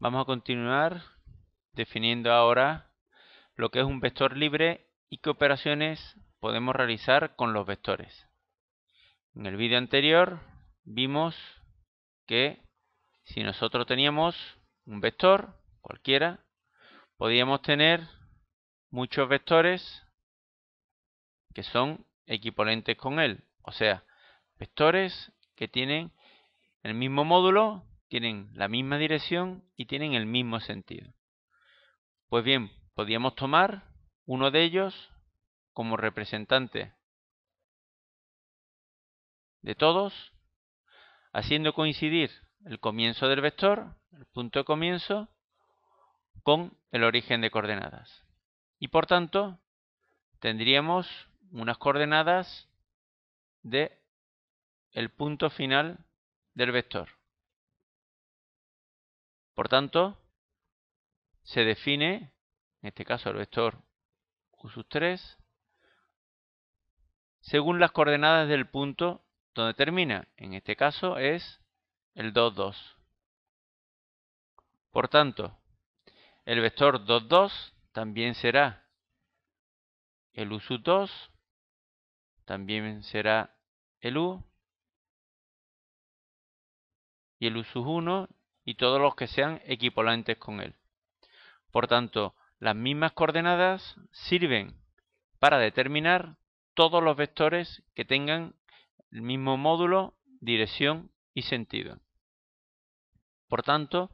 Vamos a continuar definiendo ahora lo que es un vector libre y qué operaciones podemos realizar con los vectores. En el vídeo anterior vimos que si nosotros teníamos un vector cualquiera, podíamos tener muchos vectores que son equivalentes con él. O sea, vectores que tienen el mismo módulo, tienen la misma dirección y tienen el mismo sentido. Pues bien, podríamos tomar uno de ellos como representante de todos, haciendo coincidir el comienzo del vector, el punto de comienzo, con el origen de coordenadas. Y por tanto, tendríamos unas coordenadas de el punto final del vector. Por tanto, se define, en este caso el vector U3, según las coordenadas del punto donde termina. En este caso es el 2, 2. Por tanto, el vector 2, 2 también será el U2, también será el U y el U1 y todos los que sean equivalentes con él. Por tanto, las mismas coordenadas sirven para determinar todos los vectores que tengan el mismo módulo, dirección y sentido. Por tanto,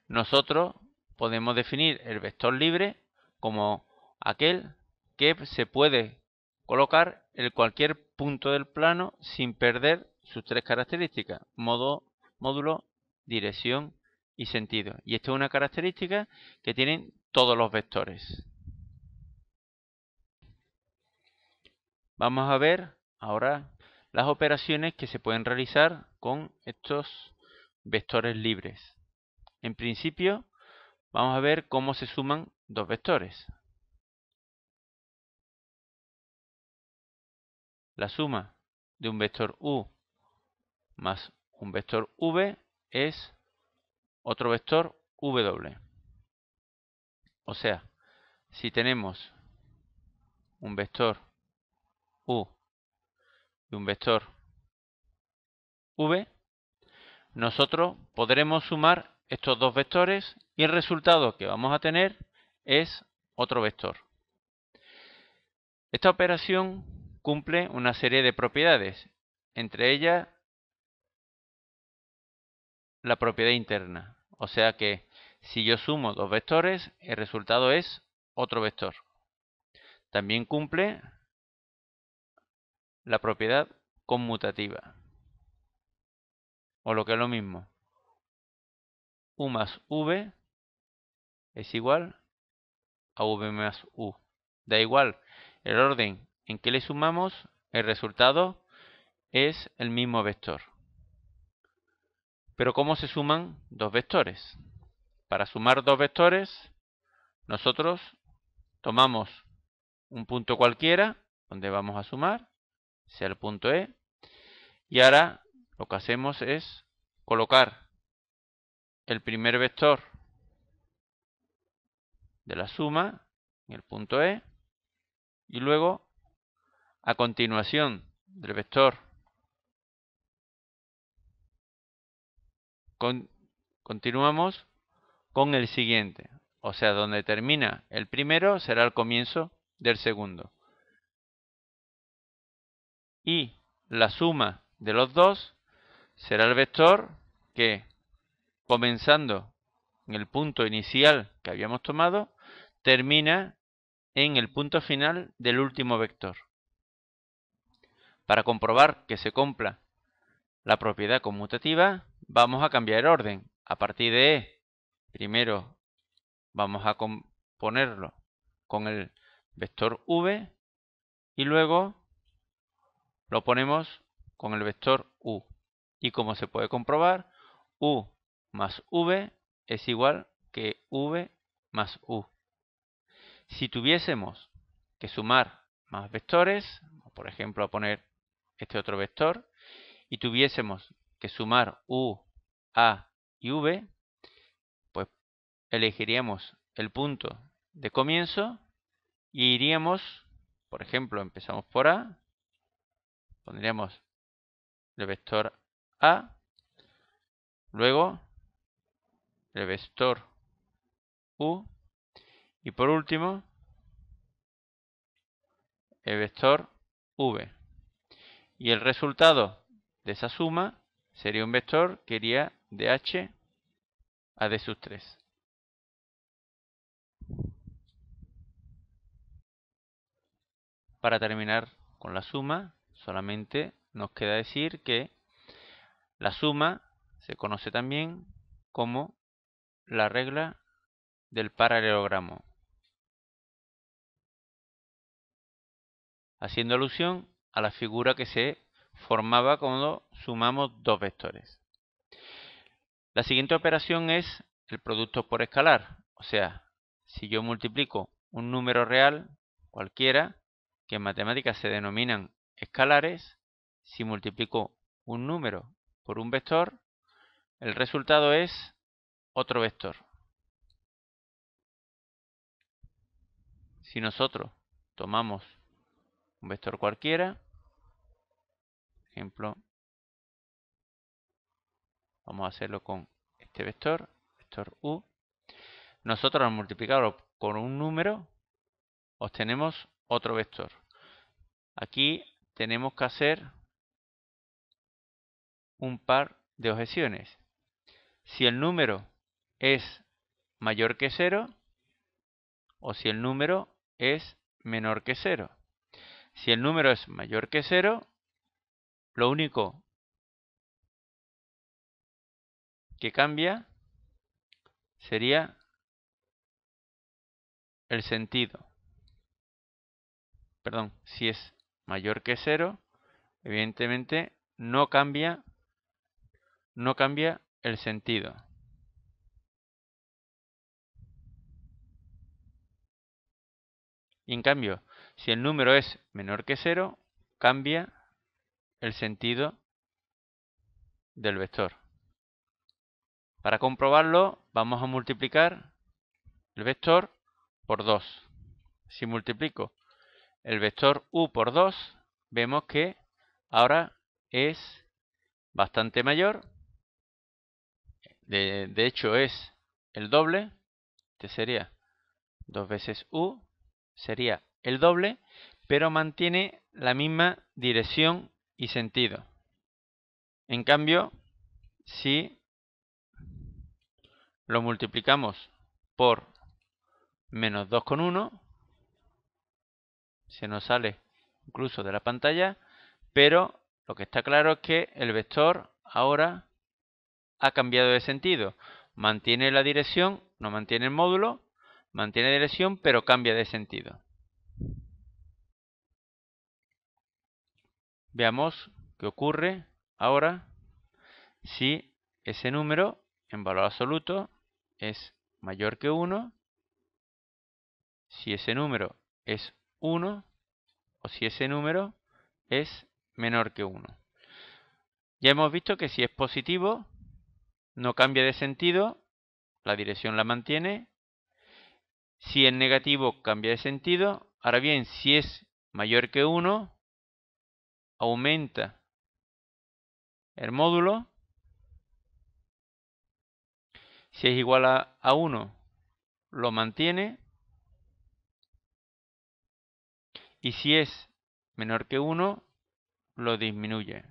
nosotros podemos definir el vector libre como aquel que se puede colocar en cualquier punto del plano sin perder sus tres características: módulo, dirección y sentido. Y esta es una característica que tienen todos los vectores. Vamos a ver ahora las operaciones que se pueden realizar con estos vectores libres. En principio, vamos a ver cómo se suman dos vectores. La suma de un vector u más un vector v es otro vector w. O sea, si tenemos un vector u y un vector v, nosotros podremos sumar estos dos vectores y el resultado que vamos a tener es otro vector. Esta operación cumple una serie de propiedades, entre ellas la propiedad interna. O sea que si yo sumo dos vectores, el resultado es otro vector. También cumple la propiedad conmutativa. O lo que es lo mismo, u más v es igual a v más u. Da igual el orden en que le sumamos, el resultado es el mismo vector. Pero ¿cómo se suman dos vectores? Para sumar dos vectores, nosotros tomamos un punto cualquiera donde vamos a sumar, sea el punto E, y ahora lo que hacemos es colocar el primer vector de la suma en el punto E y luego a continuación del vector continuamos con el siguiente. O sea, donde termina el primero será el comienzo del segundo. Y la suma de los dos será el vector que, comenzando en el punto inicial que habíamos tomado, termina en el punto final del último vector. Para comprobar que se cumpla la propiedad conmutativa, vamos a cambiar el orden. A partir de E, primero vamos a ponerlo con el vector v y luego lo ponemos con el vector u. Y como se puede comprobar, u más v es igual que v más u. Si tuviésemos que sumar más vectores, por ejemplo a poner este otro vector, y tuviésemos que sumar u, a y v, pues elegiríamos el punto de comienzo y iríamos, por ejemplo, empezamos por A, pondríamos el vector A, luego el vector U y por último el vector V. Y el resultado de esa suma sería un vector que iría de H a D sub 3. Para terminar con la suma, solamente nos queda decir que la suma se conoce también como la regla del paralelogramo, haciendo alusión a la figura que se formaba cuando sumamos dos vectores. La siguiente operación es el producto por escalar, o sea, si yo multiplico un número real cualquiera, que en matemáticas se denominan escalares, si multiplico un número por un vector, el resultado es otro vector. Si nosotros tomamos un vector cualquiera, por ejemplo, vamos a hacerlo con este vector, vector U, nosotros al multiplicarlo por un número, obtenemos otro vector. Aquí tenemos que hacer un par de objeciones. Si el número es mayor que 0 o si el número es menor que 0. Si el número es mayor que 0, lo único que cambia sería el sentido. Perdón, si es mayor que 0, evidentemente no cambia el sentido. Y en cambio, si el número es menor que 0, cambia el sentido del vector. Para comprobarlo, vamos a multiplicar el vector por 2. Si multiplico el vector U por 2, vemos que ahora es bastante mayor. De hecho, es el doble. Este sería 2 veces U, sería el doble, pero mantiene la misma dirección y sentido. En cambio, si lo multiplicamos por menos 2,1, se nos sale incluso de la pantalla, pero lo que está claro es que el vector ahora ha cambiado de sentido. Mantiene la dirección, no mantiene el módulo, mantiene la dirección, pero cambia de sentido. Veamos qué ocurre ahora si ese número en valor absoluto es mayor que 1, si ese número es 1 o si ese número es menor que 1. Ya hemos visto que si es positivo, no cambia de sentido, la dirección la mantiene. Si es negativo, cambia de sentido. Ahora bien, si es mayor que 1, aumenta el módulo. Si es igual a 1, lo mantiene. Y si es menor que 1, lo disminuye.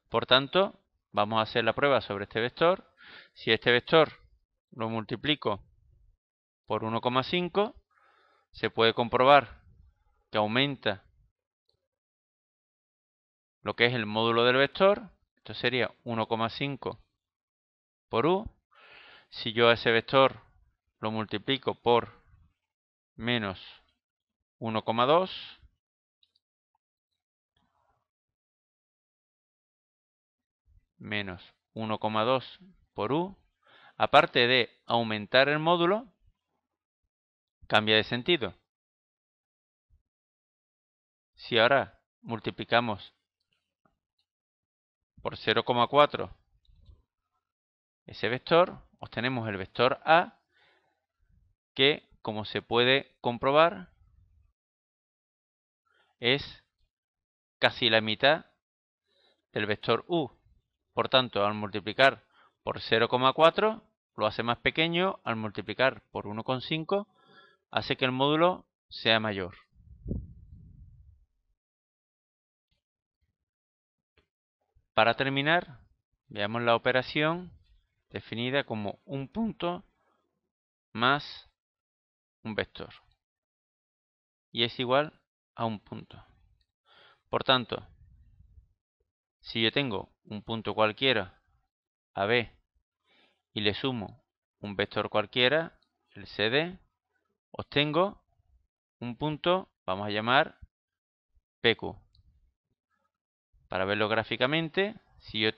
Por tanto, vamos a hacer la prueba sobre este vector. Si este vector lo multiplico por 1,5, se puede comprobar que aumenta lo que es el módulo del vector. Esto sería 1,5 por U. Si yo a ese vector lo multiplico por menos 1,2, menos 1,2 por U, aparte de aumentar el módulo, cambia de sentido. Si ahora multiplicamos por 0,4 ese vector, obtenemos el vector A, que, como se puede comprobar, es casi la mitad del vector U. Por tanto, al multiplicar por 0,4 lo hace más pequeño, al multiplicar por 1,5 hace que el módulo sea mayor. Para terminar, veamos la operación definida como un punto más un vector. Y es igual a un punto. Por tanto, si yo tengo un punto cualquiera, AB, y le sumo un vector cualquiera, el CD, obtengo un punto, vamos a llamar PQ. Para verlo gráficamente, si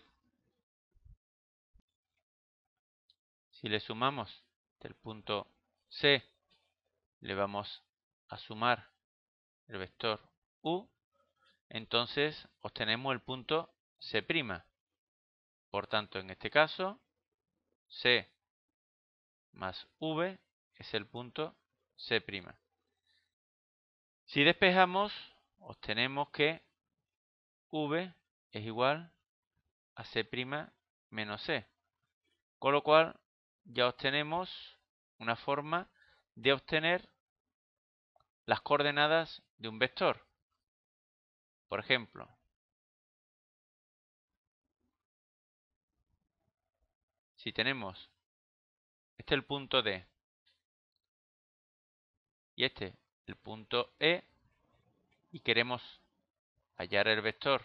le sumamos del punto C, le vamos a sumar el vector U, entonces obtenemos el punto C'. Por tanto, en este caso, C más V es el punto C'. Si despejamos, obtenemos que V es igual a C' menos C. Con lo cual, ya obtenemos una forma de obtener las coordenadas de un vector. Por ejemplo, si tenemos este el punto D y este el punto E y queremos hallar el vector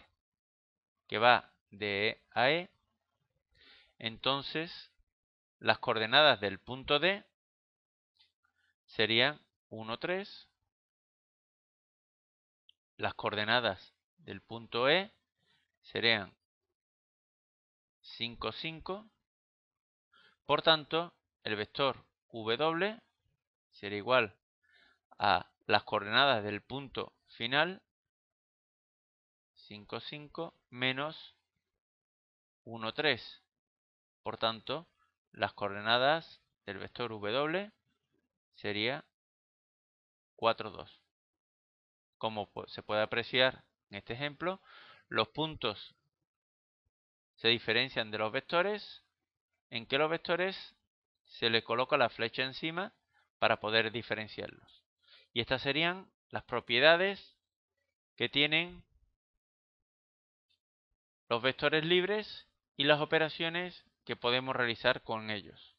que va de E a E, entonces las coordenadas del punto D serían 1, 3. Las coordenadas del punto E serían 5, 5. Por tanto, el vector W será igual a las coordenadas del punto final, 5, 5, menos 1, 3. Por tanto, las coordenadas del vector W sería 4, 2. Como se puede apreciar en este ejemplo, los puntos se diferencian de los vectores en que los vectores se le coloca la flecha encima para poder diferenciarlos. Y estas serían las propiedades que tienen los vectores libres y las operaciones que podemos realizar con ellos.